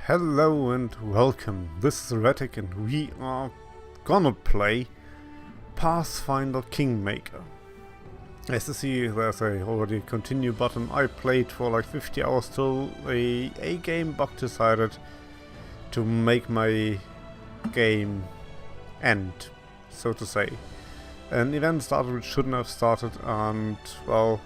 Hello and welcome, this is Heretic and we are gonna play Pathfinder Kingmaker. As you see, there's already a continue button. I played for like 50 hours till a game bug decided to make my game end, so to say. An event started which shouldn't have started, and well,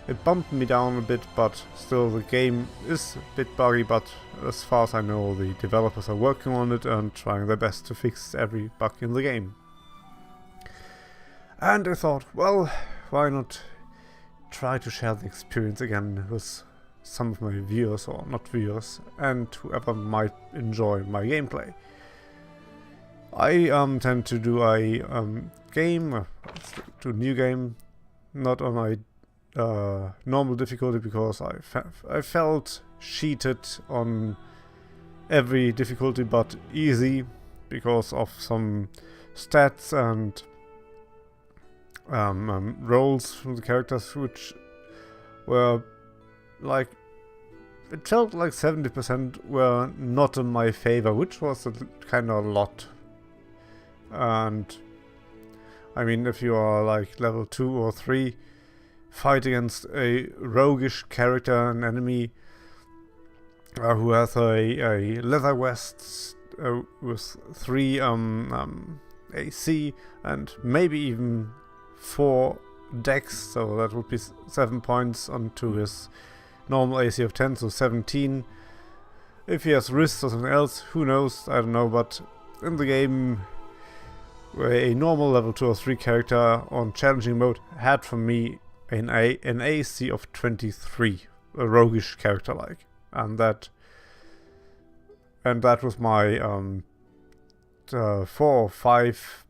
it bumped me down a bit, but still the game is a bit buggy, but as far as I know the developers are working on it and trying their best to fix every bug in the game. And I thought, well, why not try to share the experience again with some of my viewers, or not viewers, and whoever might enjoy my gameplay. I tend to do a new game, not on my normal difficulty, because I felt cheated on every difficulty but easy because of some stats and rolls from the characters which were like, it felt like 70% were not in my favor, which was kind of a lot. And I mean, if you are like level 2 or 3, fight against a roguish character, an enemy who has a leather vest with 3 AC and maybe even 4 dex, so that would be 7 points onto his normal AC of 10, so 17. If he has wrists or something else, who knows, I don't know, but in the game a normal level 2 or 3 character on challenging mode had for me an AC of 23, a roguish character like, and that was my 4 or 5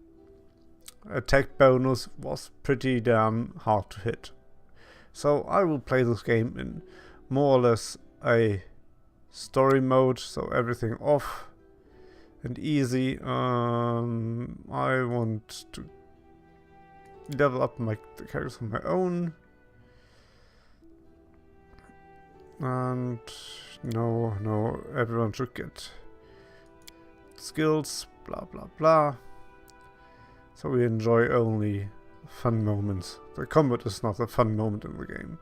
attack bonus was pretty damn hard to hit. So I will play this game in more or less a story mode, so everything off and easy. I want to level up the characters on my own, and no, everyone should get skills, blah blah blah, so we enjoy only fun moments. The combat is not a fun moment in the game.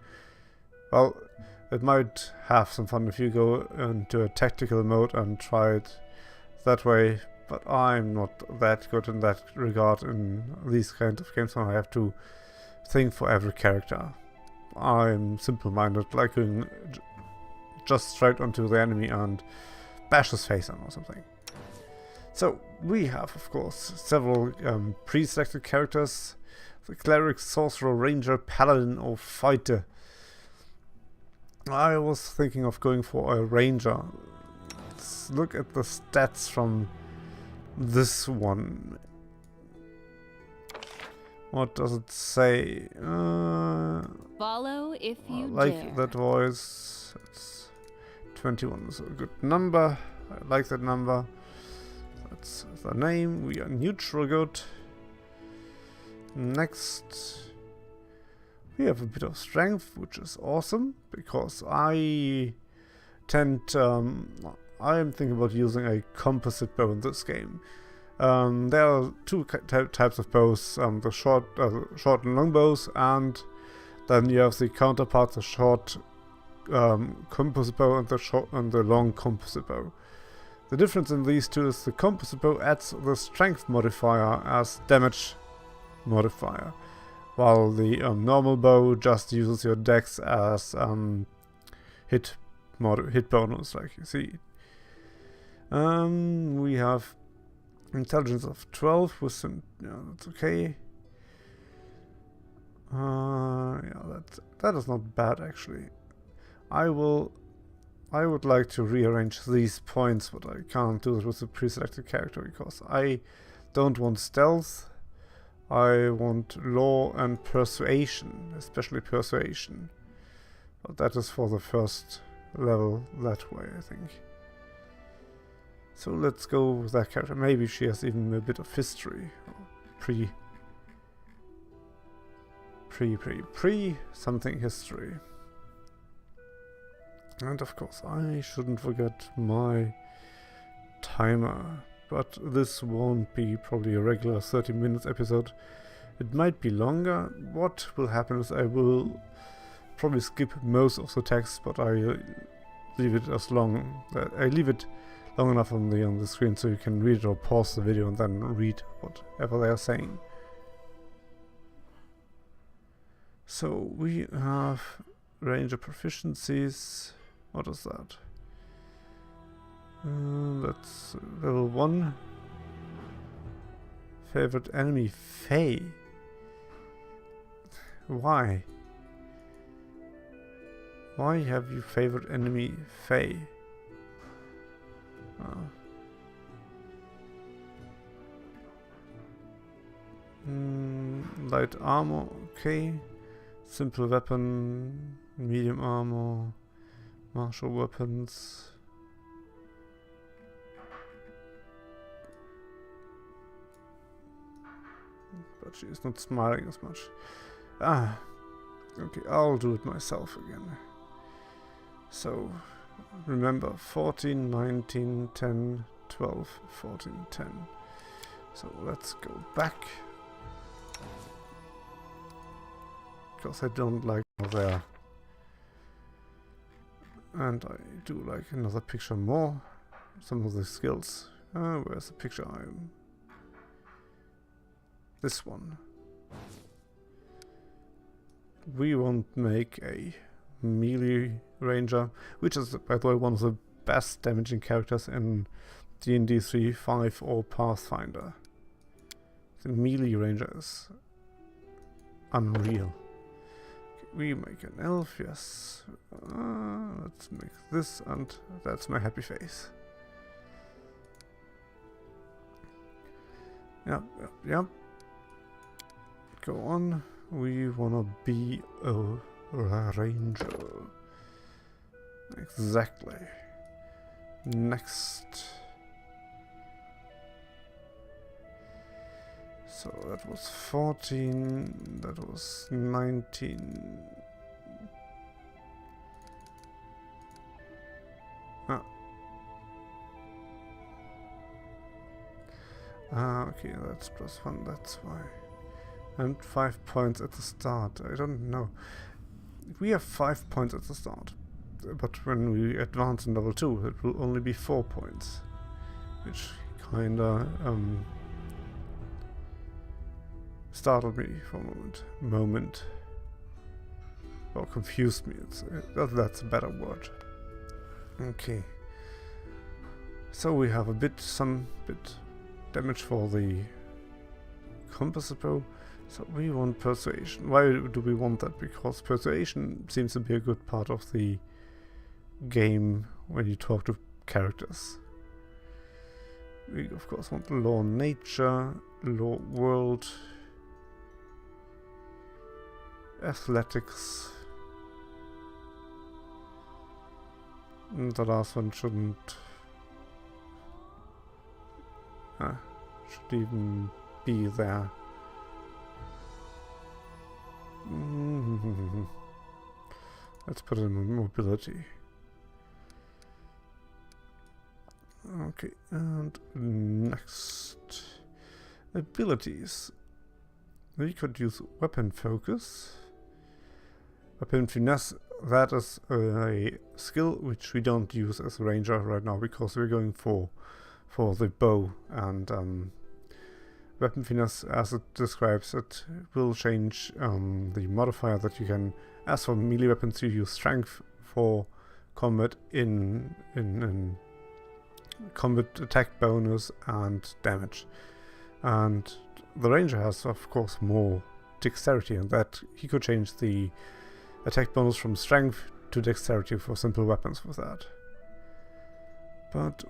Well, it might have some fun if you go into a tactical mode and try it that way, but I'm not that good in that regard in these kinds of games, and I have to think for every character. I'm simple-minded, like going just straight onto the enemy and bash his face in or something. So we have, of course, several pre-selected characters: the cleric, sorcerer, ranger, paladin, or fighter. I was thinking of going for a ranger. Let's look at the stats from this one. What does it say? Follow if you like dare. that voice. It's 21 is a good number. I like that number. That's the name. We are neutral good. Next, we have a bit of strength, which is awesome, because I am thinking about using a composite bow in this game. There are 2 types of bows, the short and long bows, and then you have the counterpart, the short composite bow and the long composite bow. The difference in these two is the composite bow adds the strength modifier as damage modifier, while the normal bow just uses your dex as hit bonus, like you see. We have intelligence of 12 with some, that's okay. Yeah, that is not bad actually. I would like to rearrange these points, but I can't do it with the pre-selected character because I don't want stealth. I want law and persuasion, especially persuasion. But that is for the first level that way, I think. So let's go with that character. Maybe she has even a bit of history. Pre something history. And of course, I shouldn't forget my timer. But this won't be probably a regular 30 minutes episode. It might be longer. What will happen is I will probably skip most of the text, but I leave it as long. I leave it long enough on the screen so you can read it or pause the video and then read whatever they are saying. So we have ranger proficiencies. What is that? That's level 1. Favorite enemy, Fae. Why? Why have you favorite enemy, Fae? Light armor, okay. Simple weapon, medium armor, martial weapons. But she is not smiling as much. Okay, I'll do it myself again. So, remember, 14, 19, 10, 12, 14, 10. So let's go back. Because I don't like there. And I do like another picture more. Some of the skills. Where's the picture? This one. We won't make a melee ranger, which is, by the way, one of the best damaging characters in D&D 3, 5 or Pathfinder. The melee ranger is unreal. Okay, we make an elf, yes. Let's make this, and that's my happy face. Yep. Go on. We wanna be a ranger. Exactly. Next. So that was 14, that was 19. Okay, that's +1, that's why. And 5 points at the start. I don't know. We have 5 points at the start, but when we advance in level 2, it will only be 4 points, which kinda startled me for a moment, or confused me. That's a better word. Okay. So we have some bit damage for the composite bow. So we want persuasion. Why do we want that? Because persuasion seems to be a good part of the game when you talk to characters. We of course want law nature, law world, athletics. And the last one shouldn't should even be there. Let's put in mobility. Okay, and next, abilities. We could use weapon focus, weapon finesse. That is a skill which we don't use as a ranger right now because we're going for the bow, and weapon finesse, as it describes, it will change the modifier that you can. As for melee weapons, you use strength for combat in combat attack bonus and damage, and the ranger has of course more dexterity, and that he could change the attack bonus from strength to dexterity for simple weapons with that. But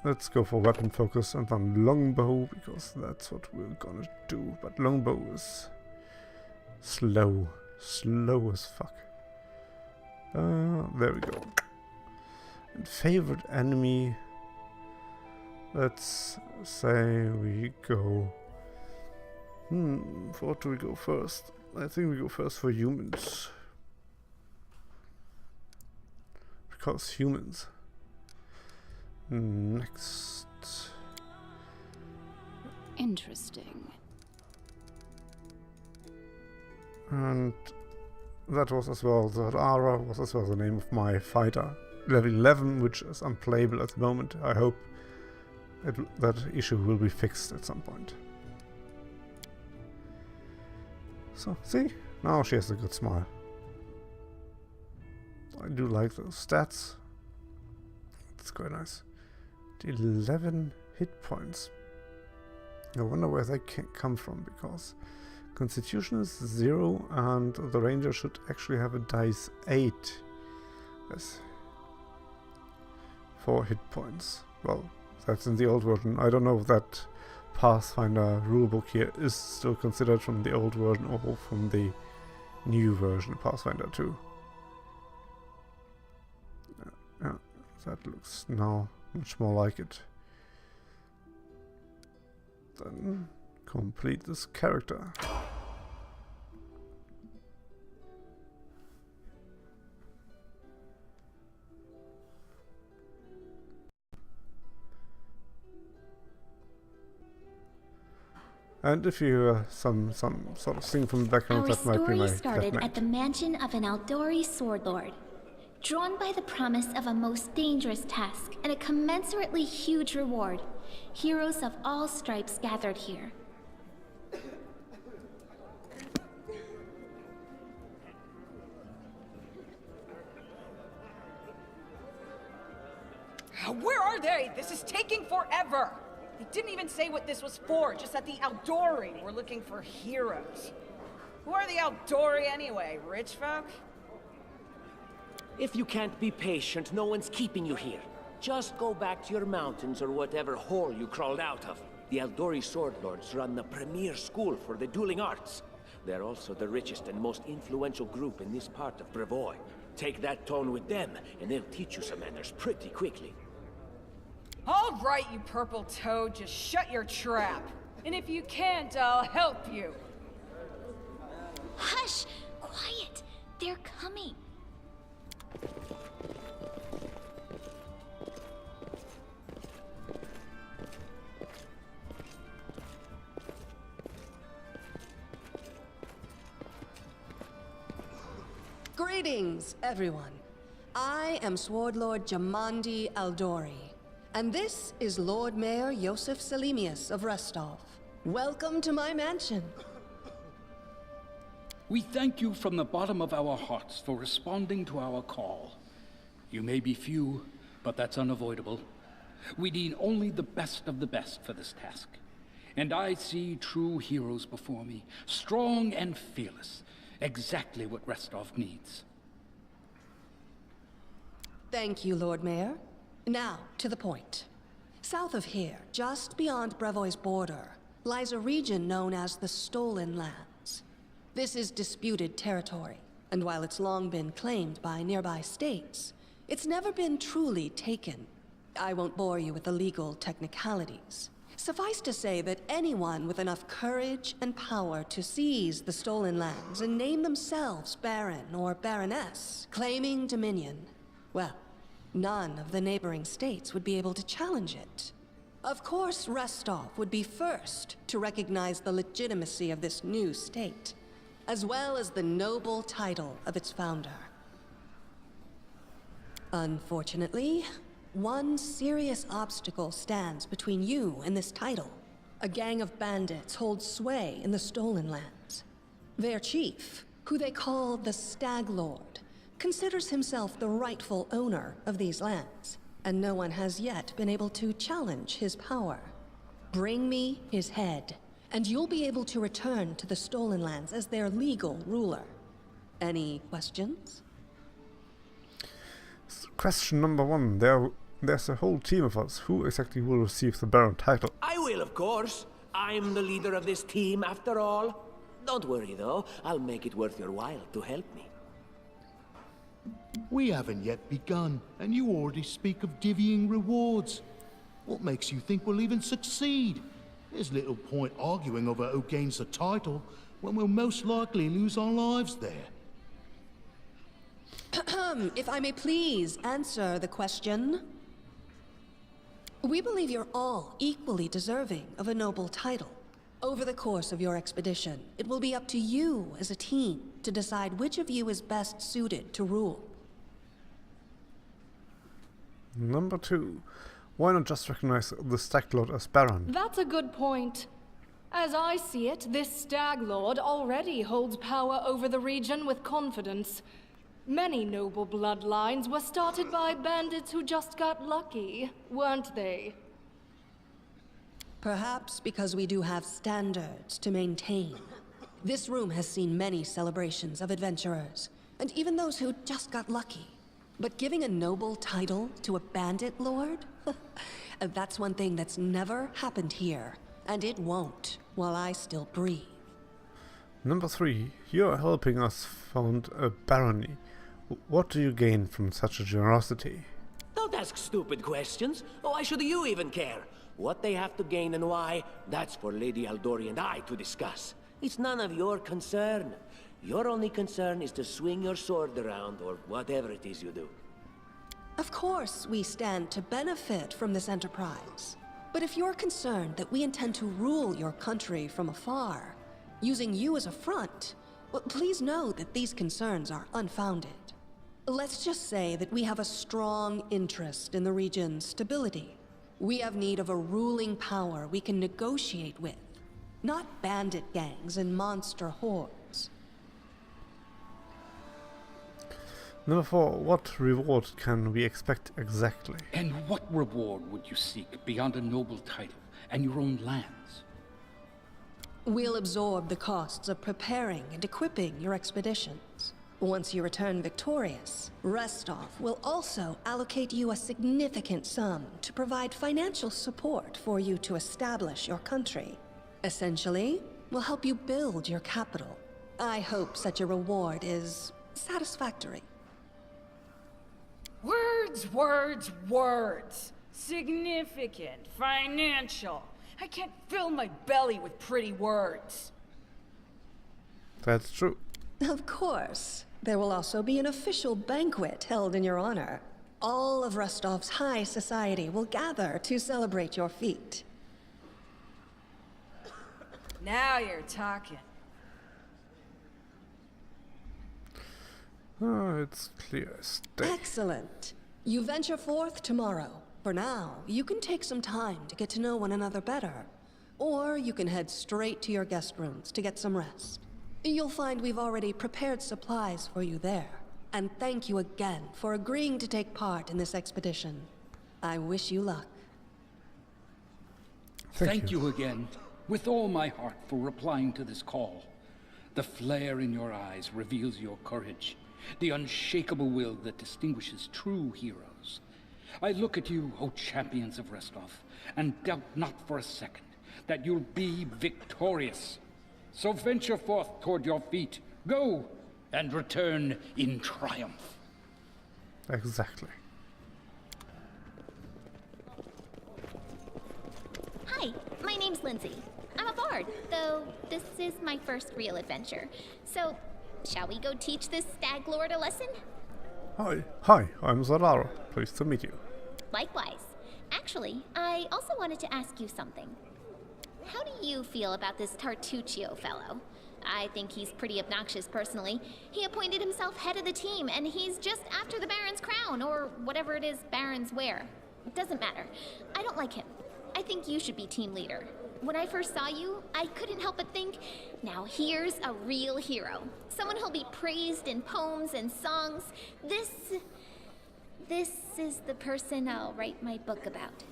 let's go for weapon focus and then longbow, because that's what we're gonna do. But longbow is slow as fuck. There we go. And favorite enemy, let's say we go... what do we go first? I think we go first for humans. because humans. Next. Interesting. And that was as well, that Ara was as well the name of my fighter. Level 11, which is unplayable at the moment. I hope that issue will be fixed at some point. So, see? Now she has a good smile. I do like those stats. It's quite nice. 11 hit points. I wonder where they can come from, because Constitution is 0 and the Ranger should actually have a dice 8. Yes. 4 hit points. Well, that's in the old version. I don't know if that Pathfinder rulebook here is still considered from the old version or from the new version, Pathfinder 2. Yeah, that looks now much more like it. Then complete this character. And if you hear some sort of thing from the background, that might be my Our story started flatmate. at the mansion of an Aldori sword lord. Drawn by the promise of a most dangerous task and a commensurately huge reward, heroes of all stripes gathered here. Where are they? This is taking forever! They didn't even say what this was for, just that the Aldori were looking for heroes. Who are the Aldori anyway? Rich folk? If you can't be patient, no one's keeping you here. Just go back to your mountains or whatever hole you crawled out of. The Aldori Sword Lords run the premier school for the dueling arts. They're also the richest and most influential group in this part of Brevoy. Take that tone with them, and they'll teach you some manners pretty quickly. All right, you purple toad, just shut your trap. And if you can't, I'll help you. Hush! Quiet! They're coming. Greetings, everyone. I am Sword Lord Jamandi Aldori, and this is Lord Mayor Yosef Selimius of Restov. Welcome to my mansion. We thank you from the bottom of our hearts for responding to our call. You may be few, but that's unavoidable. We need only the best of the best for this task. And I see true heroes before me, strong and fearless, exactly what Restov needs. Thank you, Lord Mayor. Now, to the point. South of here, just beyond Brevoy's border, lies a region known as the Stolen Lands. This is disputed territory, and while it's long been claimed by nearby states, it's never been truly taken. I won't bore you with the legal technicalities. Suffice to say that anyone with enough courage and power to seize the Stolen Lands and name themselves Baron or Baroness, claiming dominion, well, none of the neighboring states would be able to challenge it. Of course, Restov would be first to recognize the legitimacy of this new state, as well as the noble title of its founder. Unfortunately, one serious obstacle stands between you and this title. A gang of bandits holds sway in the Stolen Lands. Their chief, who they call the Stag Lord, considers himself the rightful owner of these lands, and no one has yet been able to challenge his power. Bring me his head, and you'll be able to return to the Stolen Lands as their legal ruler. Any questions? Question number 1. There's a whole team of us. Who exactly will receive the Baron title? I will, of course. I'm the leader of this team, after all. Don't worry, though. I'll make it worth your while to help me. We haven't yet begun, and you already speak of divvying rewards. What makes you think we'll even succeed? There's little point arguing over who gains the title when we'll most likely lose our lives there. If I may please answer the question. We believe you're all equally deserving of a noble title. Over the course of your expedition, it will be up to you as a team to decide which of you is best suited to rule. Number 2. Why not just recognize the Stag Lord as Baron? That's a good point. As I see it, this Stag Lord already holds power over the region with confidence. Many noble bloodlines were started by bandits who just got lucky, weren't they? Perhaps because we do have standards to maintain. This room has seen many celebrations of adventurers, and even those who just got lucky. But giving a noble title to a bandit lord? That's one thing that's never happened here, and it won't while I still breathe. Number 3. You're helping us found a barony. What do you gain from such a generosity? Don't ask stupid questions. Why should you even care? What they have to gain and why, that's for Lady Aldori and I to discuss. It's none of your concern. Your only concern is to swing your sword around, or whatever it is you do. Of course, we stand to benefit from this enterprise. But if you're concerned that we intend to rule your country from afar, using you as a front, well, please know that these concerns are unfounded. Let's just say that we have a strong interest in the region's stability. We have need of a ruling power we can negotiate with, not bandit gangs and monster hordes. Number 4. What reward can we expect exactly? And what reward would you seek beyond a noble title and your own lands? We'll absorb the costs of preparing and equipping your expeditions. Once you return victorious, Restov will also allocate you a significant sum to provide financial support for you to establish your country. Essentially, we'll help you build your capital. I hope such a reward is satisfactory. Words, words, words. Significant, financial. I can't fill my belly with pretty words. That's true. Of course. There will also be an official banquet held in your honor. All of Rostov's high society will gather to celebrate your feat. Now you're talking. Oh, it's clear as day. Excellent. You venture forth tomorrow. For now, you can take some time to get to know one another better. Or you can head straight to your guest rooms to get some rest. You'll find we've already prepared supplies for you there. And thank you again for agreeing to take part in this expedition. I wish you luck. Thank you again, with all my heart, for replying to this call. The flare in your eyes reveals your courage, the unshakable will that distinguishes true heroes. I look at you, O champions of Restov, and doubt not for a second that you'll be victorious. So venture forth toward your feet. Go, and return in triumph. Exactly. Hi, my name's Lindsay. I'm a bard, though this is my first real adventure. So, shall we go teach this stag lord a lesson? Hi, I'm Zadara. Pleased to meet you. Likewise. Actually, I also wanted to ask you something. How do you feel about this Tartuccio fellow? I think he's pretty obnoxious personally. He appointed himself head of the team, and he's just after the Baron's crown, or whatever it is barons wear. It doesn't matter. I don't like him. I think you should be team leader. When I first saw you, I couldn't help but think, now here's a real hero. Someone who'll be praised in poems and songs. This is the person I'll write my book about.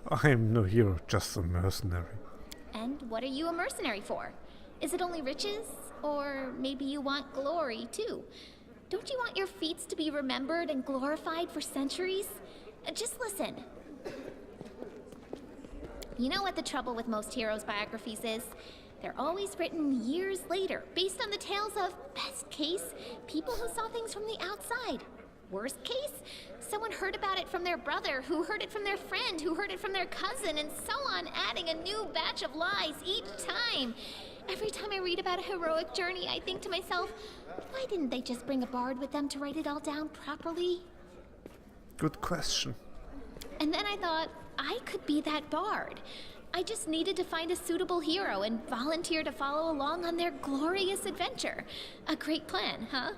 I'm no hero, just a mercenary. And what are you a mercenary for? Is it only riches? Or maybe you want glory, too? Don't you want your feats to be remembered and glorified for centuries? Just listen. You know what the trouble with most heroes' biographies is? They're always written years later, based on the tales of, best case, people who saw things from the outside. Worst case, someone heard about it from their brother, who heard it from their friend, who heard it from their cousin, and so on, adding a new batch of lies each time. Every time I read about a heroic journey, I think to myself, why didn't they just bring a bard with them to write it all down properly? Good question. And then I thought, I could be that bard. I just needed to find a suitable hero and volunteer to follow along on their glorious adventure. A great plan, huh?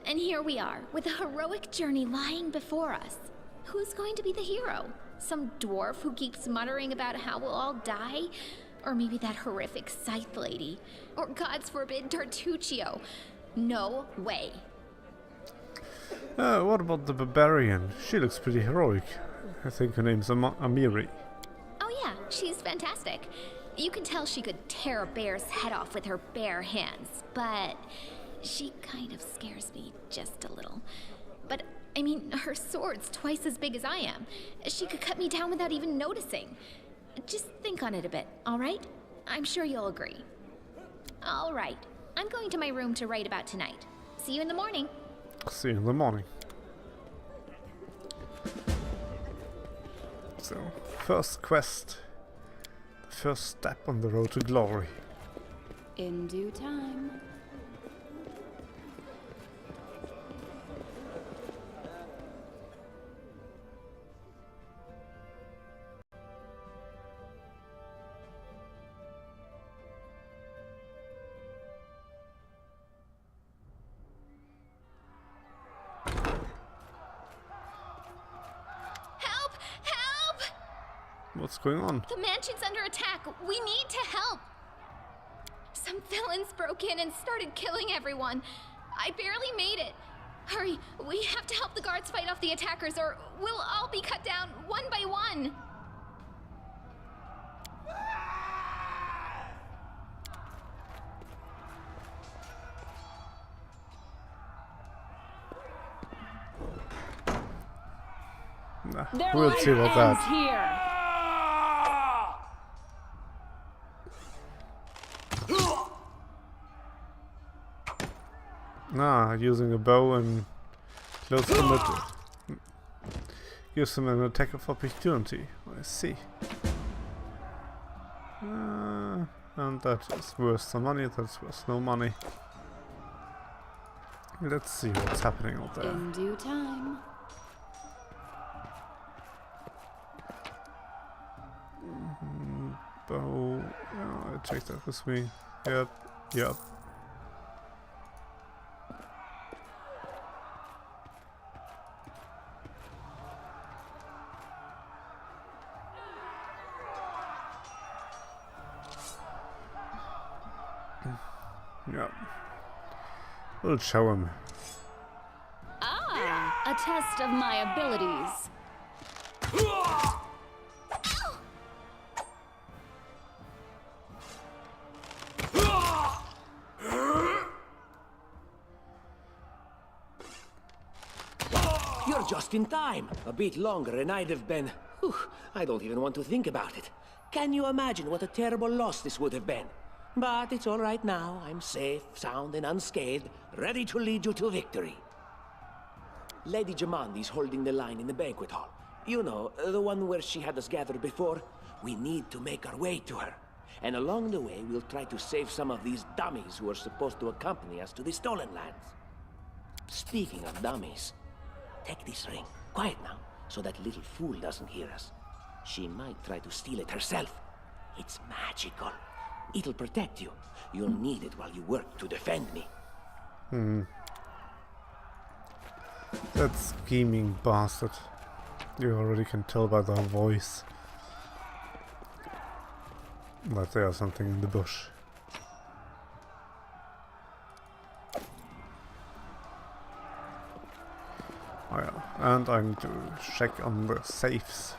And here we are, with a heroic journey lying before us. Who's going to be the hero? Some dwarf who keeps muttering about how we'll all die? Or maybe that horrific scythe lady? Or, God's forbid, Tartuccio? No way. What about the barbarian? She looks pretty heroic. I think her name's Amiri. Oh yeah, she's fantastic. You can tell she could tear a bear's head off with her bare hands, but she kind of scares me just a little. But, I mean, her sword's twice as big as I am. She could cut me down without even noticing. Just think on it a bit, all right? I'm sure you'll agree. All right, I'm going to my room to write about tonight. See you in the morning. See you in the morning. So, first quest. The first step on the road to glory. In due time. What's going on? The mansion's under attack. We need to help. Some villains broke in and started killing everyone. I barely made it. Hurry, we have to help the guards fight off the attackers or we'll all be cut down one by one. Nah, we'll see about that. Here. Nah, using a bow and close combat gives them an attack of opportunity. I see. And that is worth some money, that's worth no money. Let's see what's happening out there. In due time. Bow. Yeah, I take that with me. Yep, yep. Yeah. We'll show him. Ah, a test of my abilities. You're just in time. A bit longer and I'd have been... Whew, I don't even want to think about it. Can you imagine what a terrible loss this would have been? But it's all right now. I'm safe, sound, and unscathed, ready to lead you to victory. Lady Jamandi's holding the line in the banquet hall. You know, the one where she had us gathered before. We need to make our way to her. And along the way, we'll try to save some of these dummies who are supposed to accompany us to the Stolen Lands. Speaking of dummies, take this ring. Quiet now, so that little fool doesn't hear us. She might try to steal it herself. It's magical. It'll protect you. You'll need it while you work to defend me. That scheming bastard. You already can tell by their voice that there's something in the bush. Oh yeah, and I'm to check on the safes.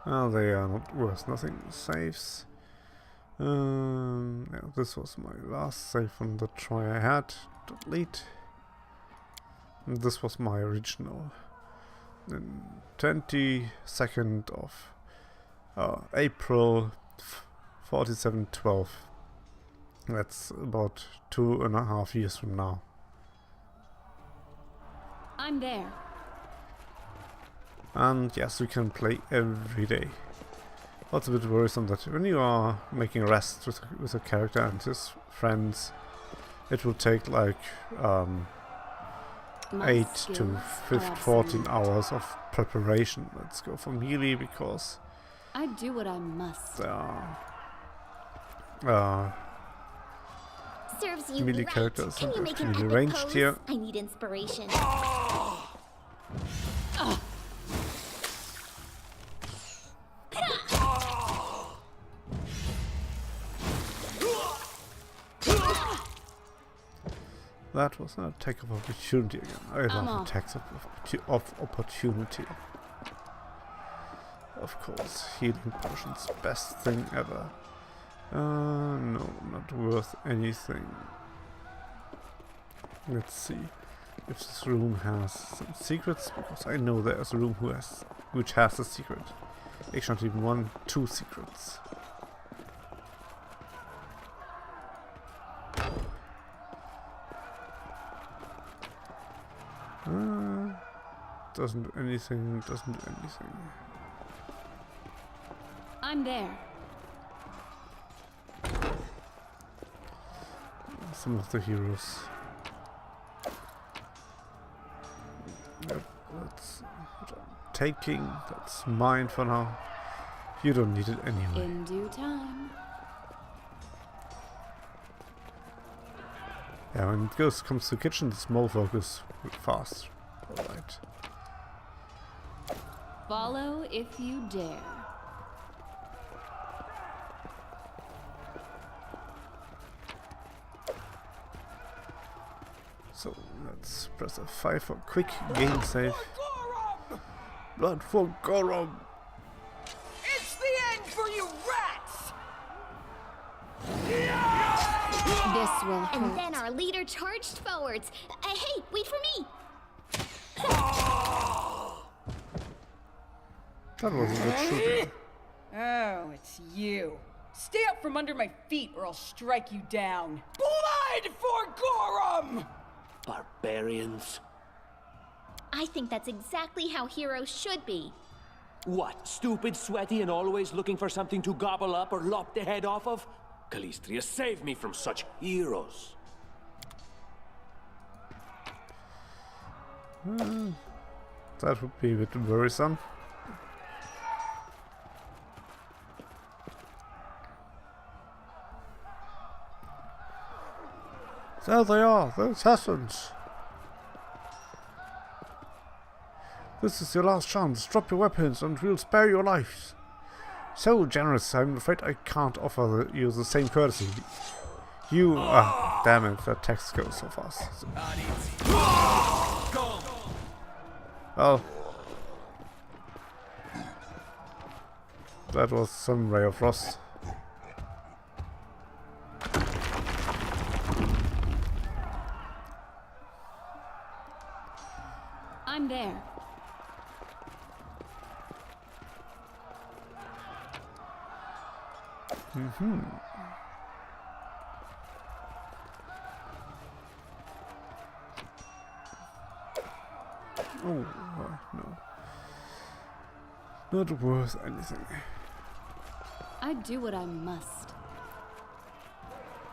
Oh, they are not worth nothing. Safes. Yeah, this was my last save on the try I had. Delete. And this was my original. Then 22nd of April 4712. That's about 2.5 years from now. I'm there. And yes, we can play every day. What's a bit worrisome that when you are making arrests with a character and his friends, it will take like 8 to 14 hours of preparation. Let's go for melee because I do what I must. there are Serves you melee right. characters Can and you make an really epic ranged pose? here. I need inspiration. That was an attack of opportunity again. I love attacks of opportunity. Of course, healing potions, best thing ever. No, not worth anything. Let's see if this room has some secrets, because I know there's a room which has a secret. Actually, not even one, 2 secrets. Doesn't do anything, doesn't do anything. I'm there. Some of the heroes. Yep, that's what I'm taking. That's mine for now. You don't need it anyway. In due time. Yeah, when it comes to kitchen, the small focus fast. Alright. Follow if you dare. So let's press F5 for quick game save. Blood for Gorum! It's the end for you rats! This will hurt. And then our leader charged forwards. Hey, wait for me! That was a good shooting. Oh, it's you. Stay up from under my feet or I'll strike you down. Blood for Gorum! Barbarians. I think that's exactly how heroes should be. What, stupid, sweaty, and always looking for something to gobble up or lop the head off of? Calistria, save me from such heroes. That would be a bit worrisome. There they are, the assassins. This is your last chance. Drop your weapons and we'll spare your lives. So generous, I'm afraid I can't offer you the same courtesy. You... damn it, that text goes so fast. Well... that was some ray of frost. I'm there. Oh, no. Not worth anything. I do what I must.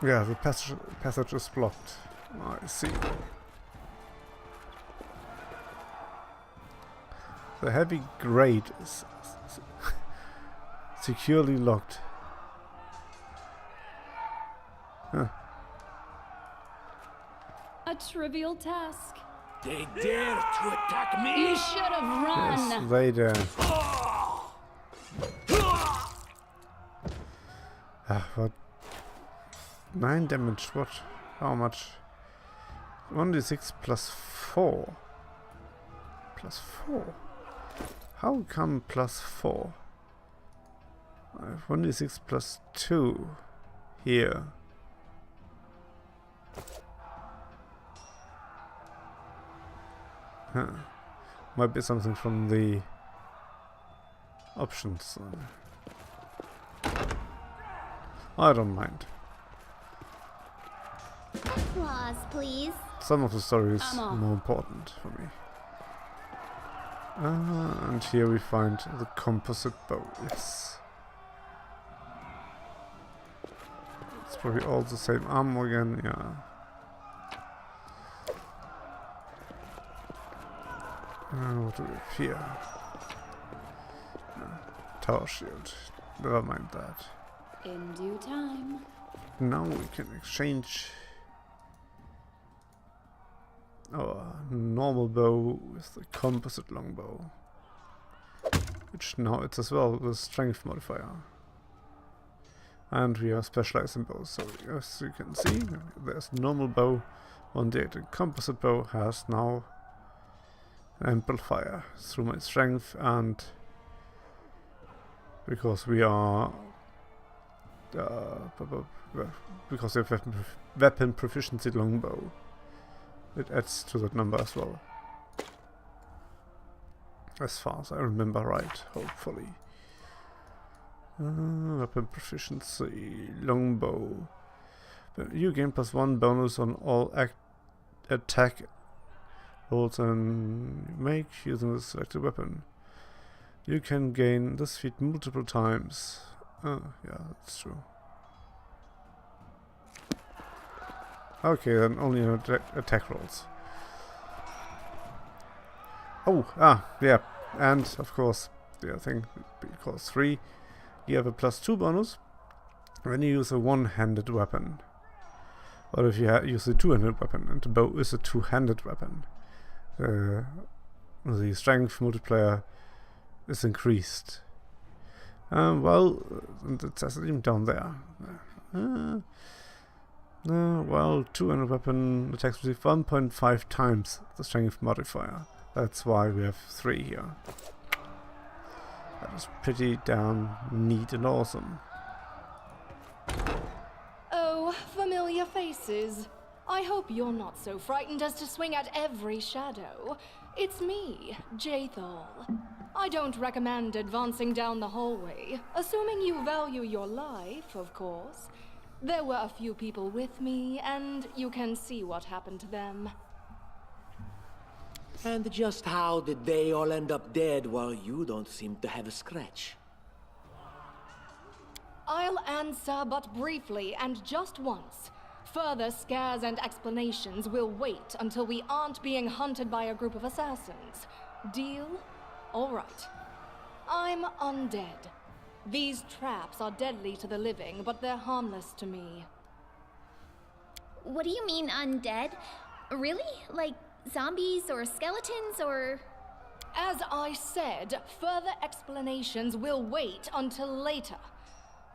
Yeah, the passage is blocked. I see. The heavy grate is securely locked. Huh. A trivial task. They dare to attack me? You should have run. Yes, they dare. What? 9 damage, what? How much? 1d6 plus 4. Plus 4? How come plus 4? I have 1d6 plus 2 here. Huh. Might be something from the options. I don't mind. Applause, please. Some of the story is more important for me. And here we find the composite bow, yes. It's probably all the same armor again, yeah. What do we have here? Tower shield. Never mind that. In due time. Now we can exchange our normal bow with the composite longbow, which now it's as well the strength modifier. And we are specialized in bows, so as you can see, there's normal bow on the composite bow has now an amplifier through my strength, and because we are because we have weapon proficiency longbow, it adds to that number as well. As far as I remember right, hopefully. Weapon proficiency longbow. You gain +1 bonus on all attack rolls and make using the selected weapon. You can gain this feat multiple times. Oh, yeah, that's true. Okay, then only attack rolls. Oh, yeah, and of course, the other thing, because 3, you have a +2 bonus when you use a one-handed weapon. Or if you use a two-handed weapon, and the bow is a two-handed weapon. The strength multiplier is increased. Well, it says it even down there. Well, two-handed weapon attacks receive 1.5 times the strength modifier. That's why we have 3 here. That is pretty damn neat and awesome. Oh, familiar faces. I hope you're not so frightened as to swing at every shadow. It's me, Jathal. I don't recommend advancing down the hallway, assuming you value your life, of course. There were a few people with me, and you can see what happened to them. And just how did they all end up dead while you don't seem to have a scratch? I'll answer but briefly and just once. Further scares and explanations will wait until we aren't being hunted by a group of assassins. Deal? All right. I'm undead. These traps are deadly to the living, but they're harmless to me. What do you mean undead? Really? Like zombies or skeletons or... As I said, further explanations will wait until later.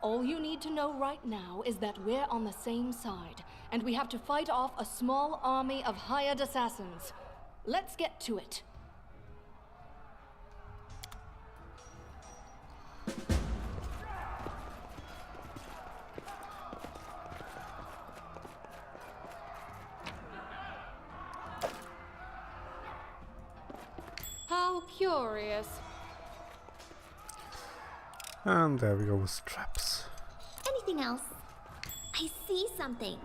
All you need to know right now is that we're on the same side, and we have to fight off a small army of hired assassins. Let's get to it. How curious. And there we go with traps. Anything else? I see something.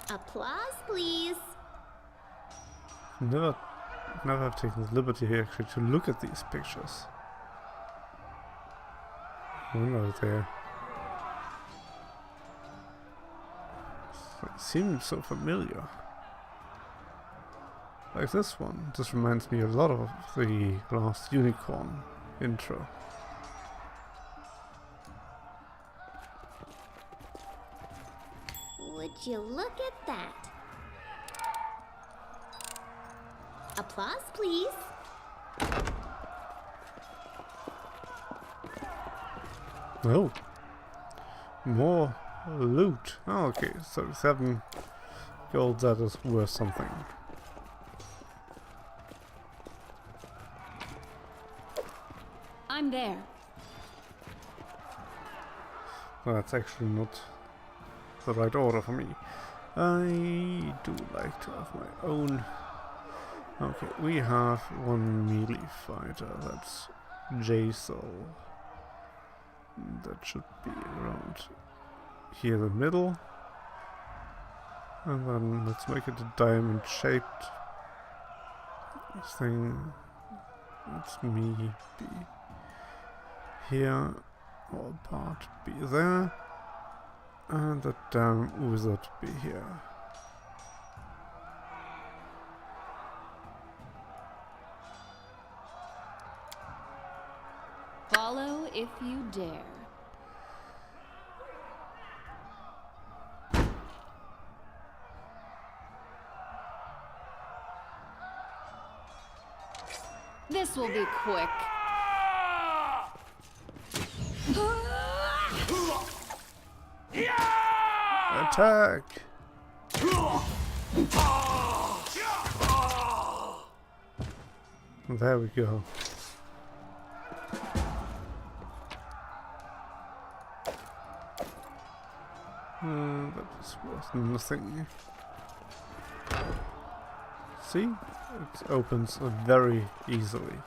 Applause, please. Never have taken the liberty here actually to look at these pictures. What are they? They seem so familiar. Like this one. This reminds me a lot of the last Unicorn intro. Would you look at that? Applause, please. Oh. More loot. Oh, okay. 37 gold, that is worth something. I'm there. Well, that's actually not the right order for me. I do like to have my own. Okay, we have one melee fighter. That's Jathal. That should be around here in the middle. And then let's make it a diamond-shaped This thing. It's me be here, or part be there, and the damn wizard be here. Follow if you dare. This will be quick. Attack! There we go. That was worth nothing. See? It opens very easily.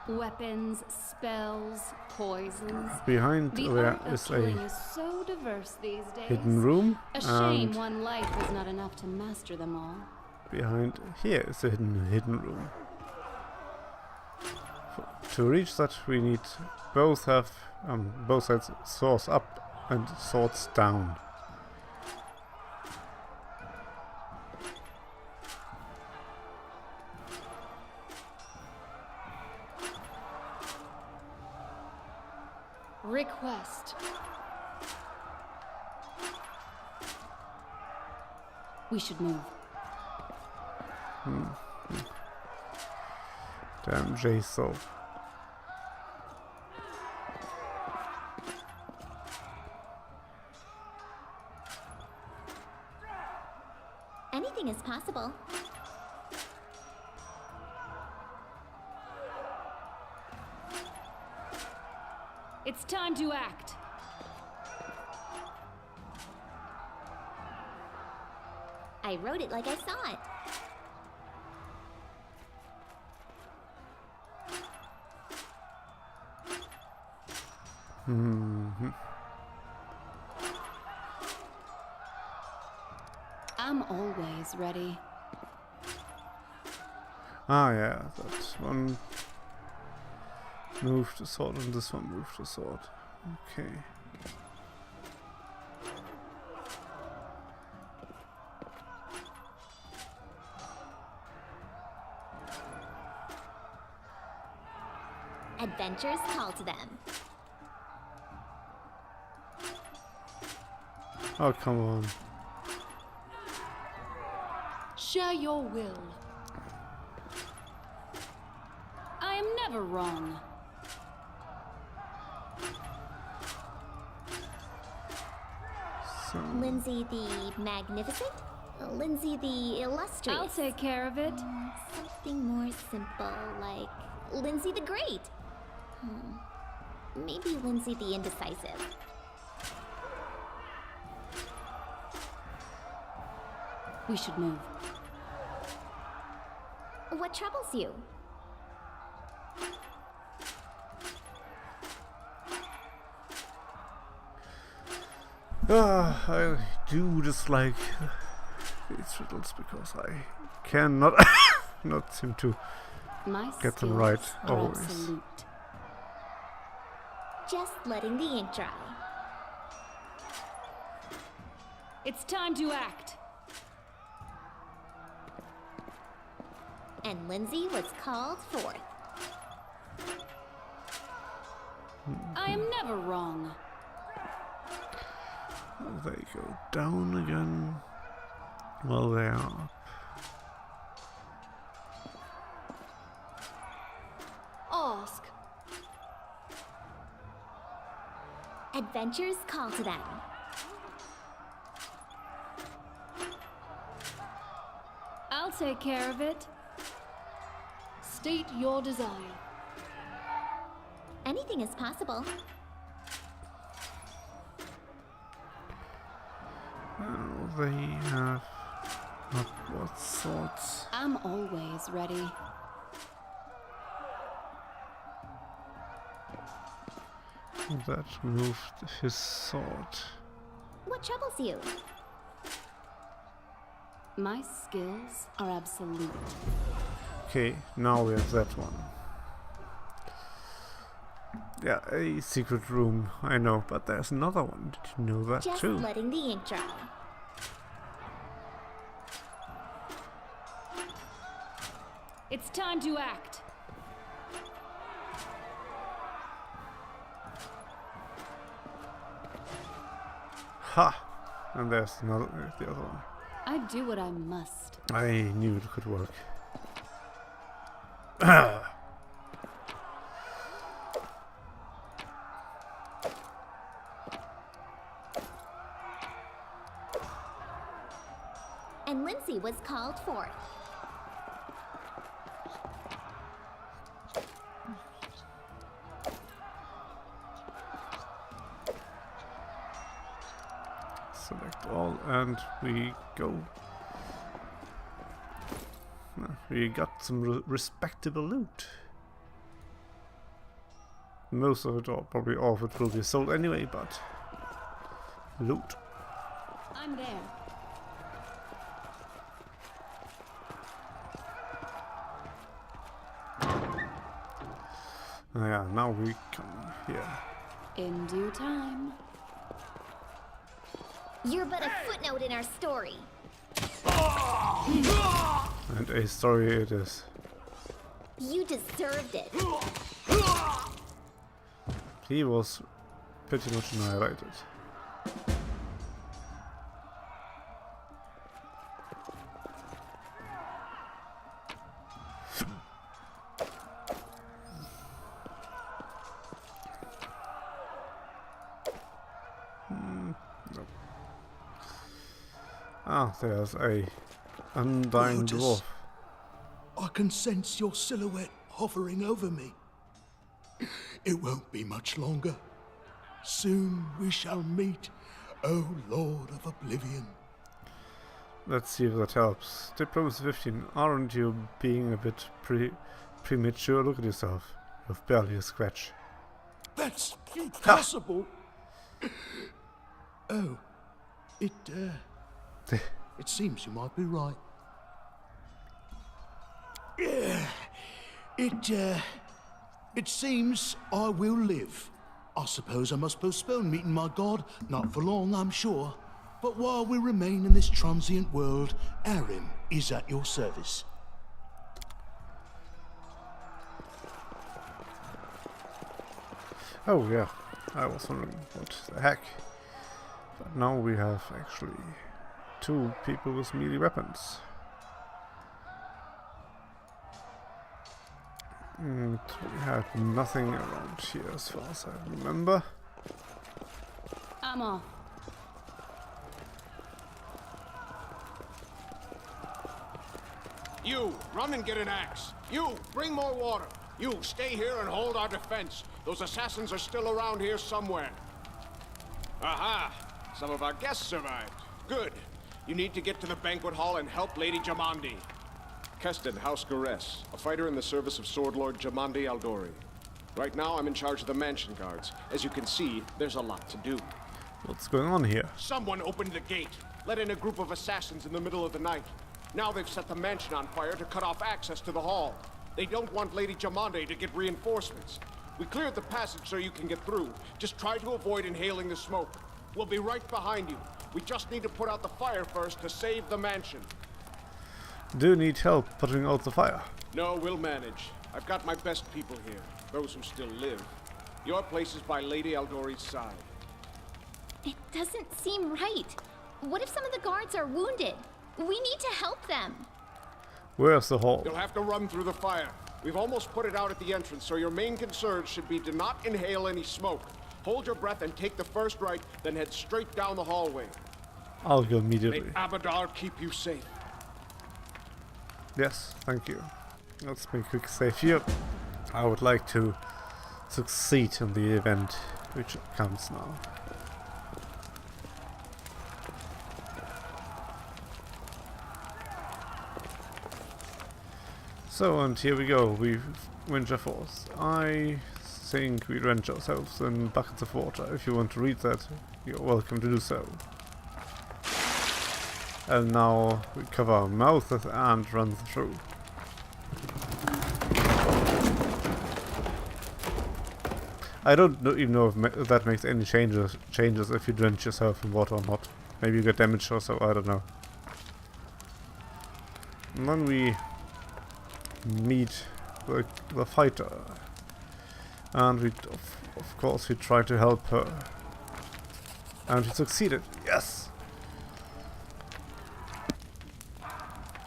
Weapons, spells, poisons. Behind The there art of is killing a is so diverse these days. hidden room, A shame and one life was not enough to master them all. behind here is a hidden room. To reach that, we need both have both sides swords up and swords down. Request. We should move. Damn Jason. Anything is possible. It's time to act. I wrote it like I saw it. I'm always ready. Ah yeah, that's one move to sword and this one move to sword. Okay. Adventures call to them. Oh, come on. Share your will. I am never wrong. So, Lindsay the Magnificent? Lindsay the Illustrious? I'll take care of it. Something more simple, like Lindsay the Great. Maybe Lindsay the Indecisive. We should move. What troubles you? I do dislike these riddles because I cannot not seem to My get them skills right are always. absolute. Just letting the ink dry. It's time to act. And Lindsay was called forth. I am never wrong. They go down again. Well, they are. Ask. Adventures call to them. I'll take care of it. State your desire. Anything is possible. Well, they have not what sorts. I'm always ready. That moved his sword. What troubles you? My skills are absolute. Okay, now we have that one. Yeah, a secret room, I know, but there's another one. Did you know that Just too? letting the ink dry. It's time to act. Ha! And there's another, the other one. I do what I must. I knew it could work. And Lindsay was called forth. Select all and we go. We got some respectable loot. Most of it, or probably all of it, will be sold anyway, but loot. I'm there. Yeah, now we come here. In due time. You're but a footnote in our story. And a story it is. You deserved it. He was pretty much annihilated. No. Ah, there's a undying dwarf. I can sense your silhouette hovering over me. It won't be much longer. Soon we shall meet, O Lord of Oblivion. Let's see if that helps. Diplomacy 15. Aren't you being a bit premature? Look at yourself. You've barely a scratch. That's impossible. Oh, it seems you might be right. It seems I will live. I suppose I must postpone meeting my god, not for long, I'm sure. But while we remain in this transient world, Arim is at your service. Oh yeah, I was wondering what the heck. But now we have actually 2 people with melee weapons. And we had nothing around here as far as I remember. I'm off. You, run and get an axe. You, bring more water. You, stay here and hold our defense. Those assassins are still around here somewhere. Aha! Some of our guests survived. Good. You need to get to the banquet hall and help Lady Jamandi. Keston, House Garess, a fighter in the service of Sword Lord Jamandi Aldori. Right now, I'm in charge of the mansion guards. As you can see, there's a lot to do. What's going on here? Someone opened the gate, let in a group of assassins in the middle of the night. Now they've set the mansion on fire to cut off access to the hall. They don't want Lady Jamandi to get reinforcements. We cleared the passage so you can get through. Just try to avoid inhaling the smoke. We'll be right behind you. We just need to put out the fire first to save the mansion. Do you need help putting out the fire? No, we'll manage. I've got my best people here, those who still live. Your place is by Lady Aldori's side. It doesn't seem right. What if some of the guards are wounded? We need to help them. Where's the hall? You'll have to run through the fire. We've almost put it out at the entrance, so your main concern should be to not inhale any smoke. Hold your breath and take the first right, then head straight down the hallway. I'll go immediately. May Abadar keep you safe. Yes, thank you. Let's make a quick save here. I would like to succeed in the event which comes now. So, and here we go, we've Winter Force. I think we drench ourselves in buckets of water. If you want to read that, you're welcome to do so. And now we cover our mouths and run through. I don't even know if that makes any changes if you drench yourself in water or not. Maybe you get damaged or so, I don't know. And then we meet the fighter. And we, of course, we try to help her. And we succeeded, yes!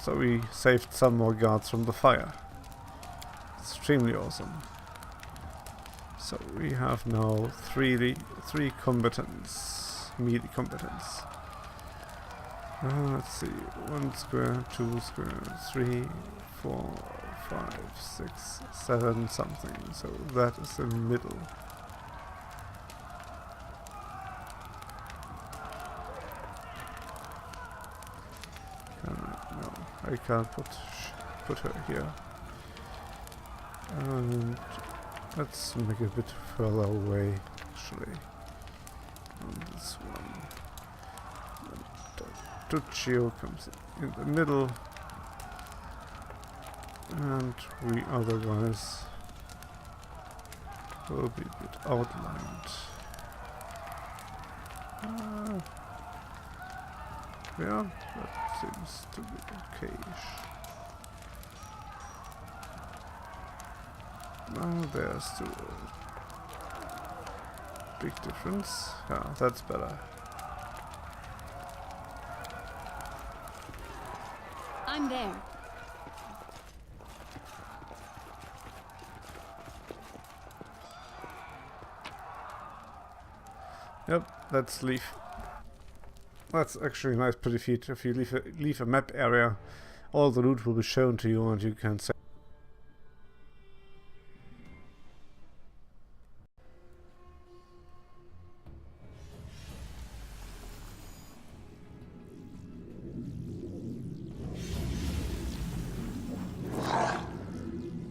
So we saved some more guards from the fire. Extremely awesome. So we have now three combatants, melee combatants. Let's see, 1 square, 2 square, 3, 4, 5, 6, 7 something. So that is in the middle. No, I can't put her here. And let's make it a bit further away, actually. On this one. Tuccio comes in the middle. And we other guys will be a bit outlined. Yeah, that seems to be okay-ish. Now there's still a big difference. Yeah, that's better. I'm there. Yep, let's leave. That's actually a nice pretty feat. If you leave a map area, all the loot will be shown to you and you can say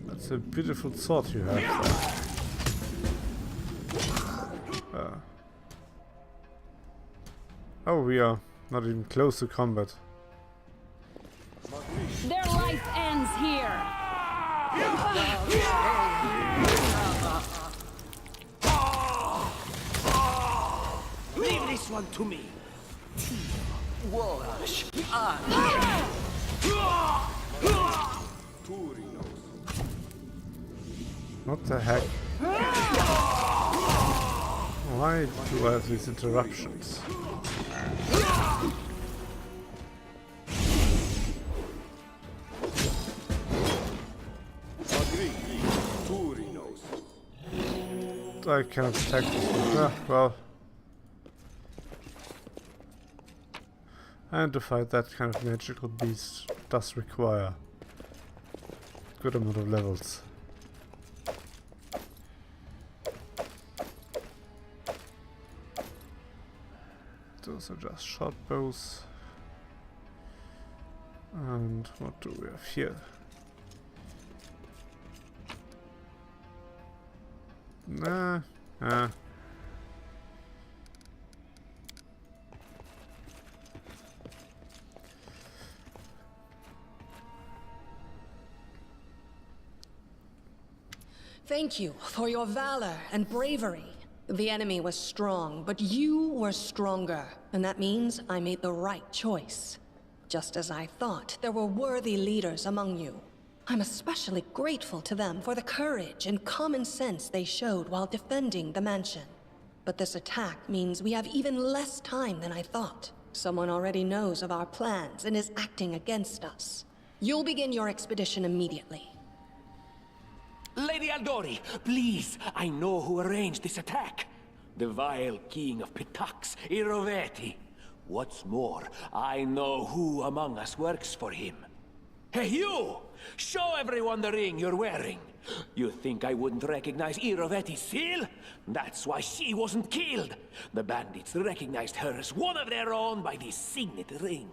that's a beautiful sword you have. Oh, we are not even close to combat. Their life ends here. Leave this one to me. What the heck? Why do I have these interruptions? I cannot attack this one. Ah, well. And to fight that kind of magical beast does require a good amount of levels. Those are just short bows. And what do we have here? Nah. Thank you for your valor and bravery. The enemy was strong, but you were stronger. And that means I made the right choice. Just as I thought, there were worthy leaders among you. I'm especially grateful to them for the courage and common sense they showed while defending the mansion. But this attack means we have even less time than I thought. Someone already knows of our plans and is acting against us. You'll begin your expedition immediately. Lady Aldori, please, I know who arranged this attack. The vile king of Pitax, Iroveti. What's more, I know who among us works for him. Hey, you! Show everyone the ring you're wearing. You think I wouldn't recognize Iroveti's seal? That's why she wasn't killed. The bandits recognized her as one of their own by this signet ring.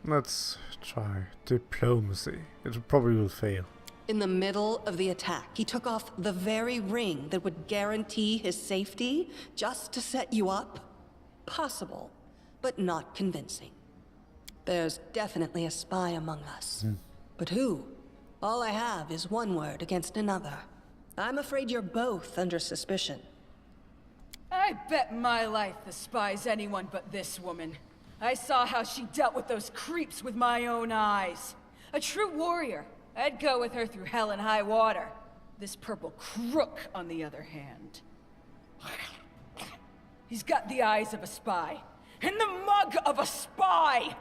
Let's try diplomacy. It probably will fail. In the middle of the attack, he took off the very ring that would guarantee his safety just to set you up? Possible, but not convincing. There's definitely a spy among us. But who? All I have is one word against another. I'm afraid you're both under suspicion. I bet my life the spy's anyone but this woman. I saw how she dealt with those creeps with my own eyes. A true warrior. I'd go with her through hell and high water. This purple crook, on the other hand. He's got the eyes of a spy. And the mug of a spy!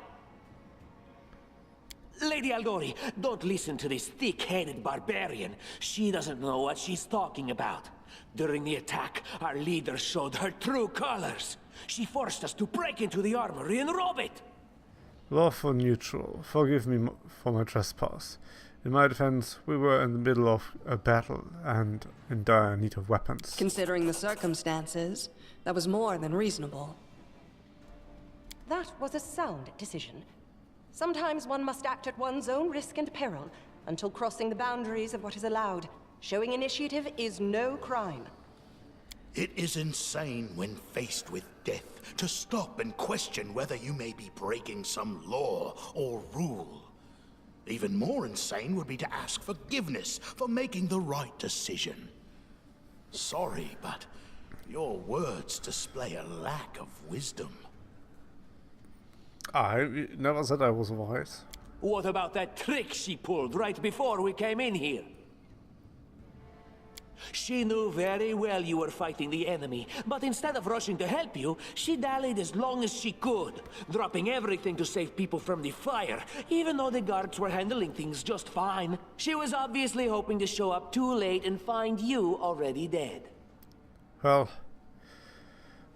Lady Aldori, don't listen to this thick-headed barbarian. She doesn't know what she's talking about. During the attack, our leader showed her true colors. She forced us to break into the armory and rob it. Lawful neutral, forgive me for my trespass. In my defense, we were in the middle of a battle and in dire need of weapons. Considering the circumstances, that was more than reasonable. That was a sound decision. Sometimes one must act at one's own risk and peril, until crossing the boundaries of what is allowed. Showing initiative is no crime. It is insane when faced with death to stop and question whether you may be breaking some law or rule. Even more insane would be to ask forgiveness for making the right decision. Sorry, but your words display a lack of wisdom. I never said I was wise. What about that trick she pulled right before we came in here? She knew very well you were fighting the enemy, but instead of rushing to help you, she dallied as long as she could, dropping everything to save people from the fire, even though the guards were handling things just fine. She was obviously hoping to show up too late and find you already dead. Well,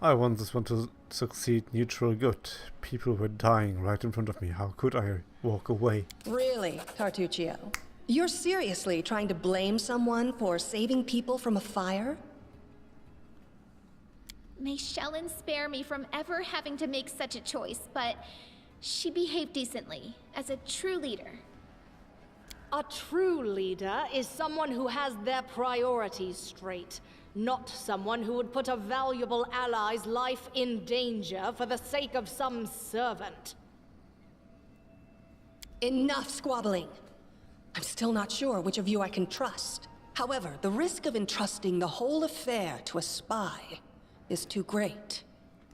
I want this one to succeed neutral good. People were dying right in front of me. How could I walk away? Really, Tartuccio? You're seriously trying to blame someone for saving people from a fire? May Shellen spare me from ever having to make such a choice, but she behaved decently, as a true leader. A true leader is someone who has their priorities straight, not someone who would put a valuable ally's life in danger for the sake of some servant. Enough squabbling. I'm still not sure which of you I can trust. However, the risk of entrusting the whole affair to a spy is too great.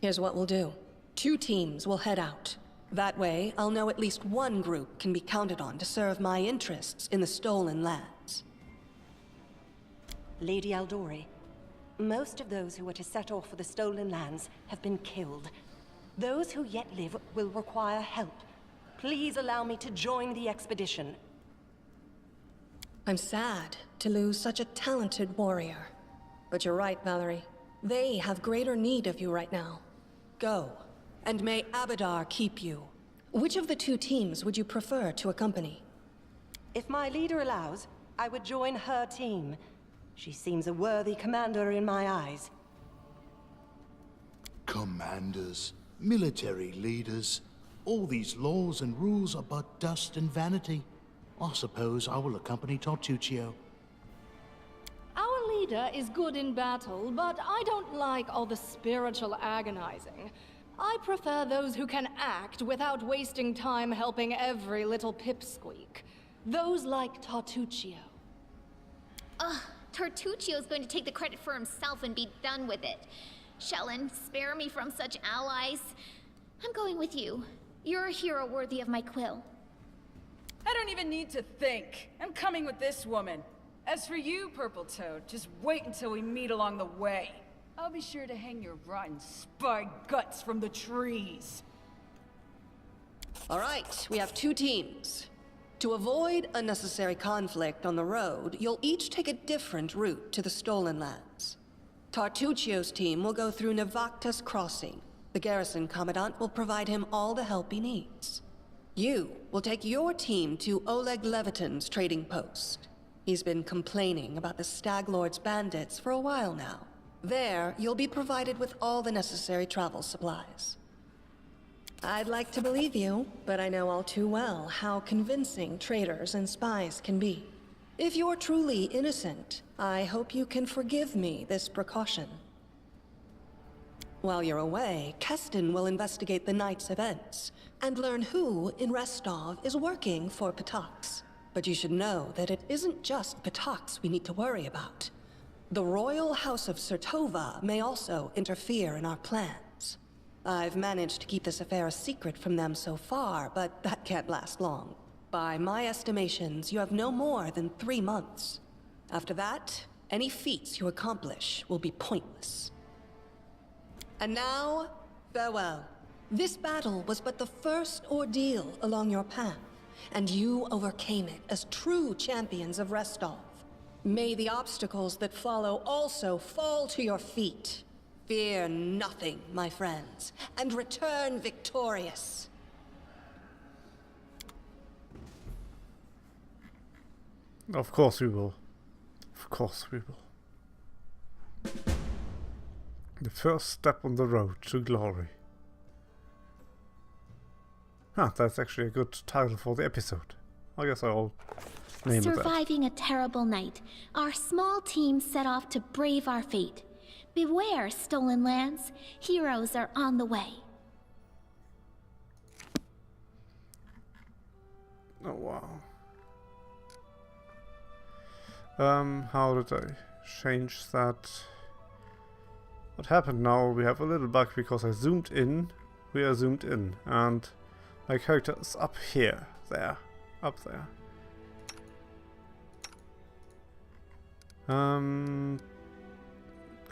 Here's what we'll do. 2 teams will head out. That way, I'll know at least one group can be counted on to serve my interests in the stolen lands. Lady Aldori, most of those who were to set off for the stolen lands have been killed. Those who yet live will require help. Please allow me to join the expedition. I'm sad to lose such a talented warrior. But you're right, Valerie. They have greater need of you right now. Go, and may Abadar keep you. Which of the 2 teams would you prefer to accompany? If my leader allows, I would join her team. She seems a worthy commander in my eyes. Commanders, military leaders, all these laws and rules are but dust and vanity. I suppose I will accompany Tartuccio. Our leader is good in battle, but I don't like all the spiritual agonizing. I prefer those who can act without wasting time helping every little pipsqueak. Those like Tartuccio. Ugh, Tartuccio's going to take the credit for himself and be done with it. Shellen, spare me from such allies. I'm going with you. You're a hero worthy of my quill. I don't even need to think. I'm coming with this woman. As for you, Purple Toad, just wait until we meet along the way. I'll be sure to hang your rotten spy guts from the trees. All right, we have 2 teams. To avoid unnecessary conflict on the road, you'll each take a different route to the stolen lands. Tartuccio's team will go through Navacta's crossing. The garrison commandant will provide him all the help he needs. You will take your team to Oleg Leviton's trading post. He's been complaining about the Stag Lord's bandits for a while now. There, you'll be provided with all the necessary travel supplies. I'd like to believe you, but I know all too well how convincing traitors and spies can be. If you're truly innocent, I hope you can forgive me this precaution. While you're away, Keston will investigate the night's events and learn who in Restov is working for Patox. But you should know that it isn't just Patox we need to worry about. The royal house of Sertova may also interfere in our plans. I've managed to keep this affair a secret from them so far, but that can't last long. By my estimations, you have no more than 3 months. After that, any feats you accomplish will be pointless. And now, farewell. This battle was but the first ordeal along your path, and you overcame it as true champions of Restov. May the obstacles that follow also fall to your feet. Fear nothing, my friends, and return victorious. Of course we will. Of course we will. The first step on the road to glory. Huh, that's actually a good title for the episode. I guess I'll name it that. Surviving a terrible night, our small team set off to brave our fate. Beware, stolen lands. Heroes are on the way. Oh wow. How did I change that? What happened now? We have a little bug because I zoomed in. We are zoomed in, and my character is up here, there, up there.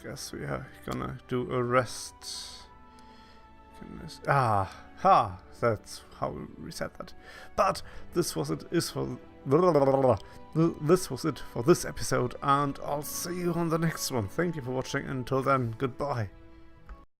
Guess we are gonna do a rest. That's how we reset that. But this was it. This was it for this episode, and I'll see you on the next one. Thank you for watching. Until then, goodbye.